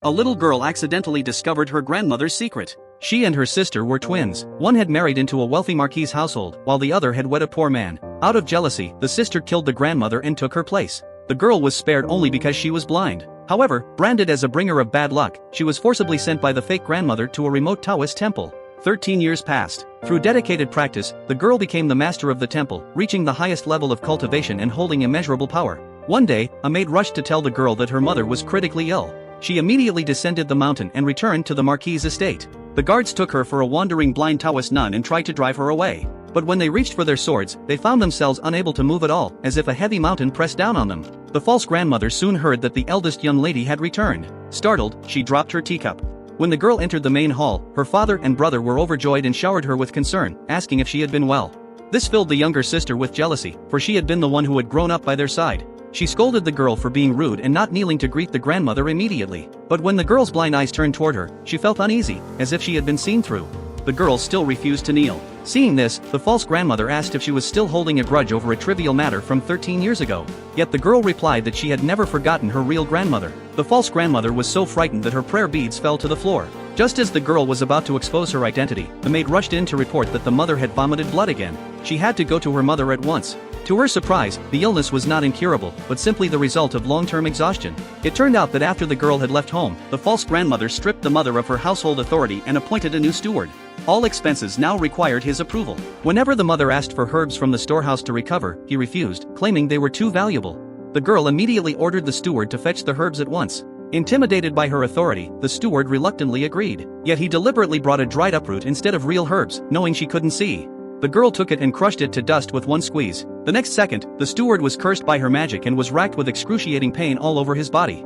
A little girl accidentally discovered her grandmother's secret. She and her sister were twins. One had married into a wealthy marquis's household, while the other had wed a poor man. Out of jealousy, the sister killed the grandmother and took her place. The girl was spared only because she was blind. However, branded as a bringer of bad luck, she was forcibly sent by the fake grandmother to a remote Taoist temple. 13 years passed. Through dedicated practice, the girl became the master of the temple, reaching the highest level of cultivation and holding immeasurable power. One day, a maid rushed to tell the girl that her mother was critically ill. She immediately descended the mountain and returned to the marquis's estate. The guards took her for a wandering blind Taoist nun and tried to drive her away. But when they reached for their swords, they found themselves unable to move at all, as if a heavy mountain pressed down on them. The false grandmother soon heard that the eldest young lady had returned. Startled, she dropped her teacup. When the girl entered the main hall, her father and brother were overjoyed and showered her with concern, asking if she had been well. This filled the younger sister with jealousy, for she had been the one who had grown up by their side. She scolded the girl for being rude and not kneeling to greet the grandmother immediately. But when the girl's blind eyes turned toward her, she felt uneasy, as if she had been seen through. The girl still refused to kneel. Seeing this, the false grandmother asked if she was still holding a grudge over a trivial matter from 13 years ago. Yet the girl replied that she had never forgotten her real grandmother. The false grandmother was so frightened that her prayer beads fell to the floor. Just as the girl was about to expose her identity, the maid rushed in to report that the mother had vomited blood again. She had to go to her mother at once. To her surprise, the illness was not incurable, but simply the result of long-term exhaustion. It turned out that after the girl had left home, the false grandmother stripped the mother of her household authority and appointed a new steward. All expenses now required his approval. Whenever the mother asked for herbs from the storehouse to recover, he refused, claiming they were too valuable. The girl immediately ordered the steward to fetch the herbs at once. Intimidated by her authority, the steward reluctantly agreed. Yet he deliberately brought a dried up root instead of real herbs, knowing she couldn't see. The girl took it and crushed it to dust with one squeeze. The next second, the steward was cursed by her magic and was racked with excruciating pain all over his body.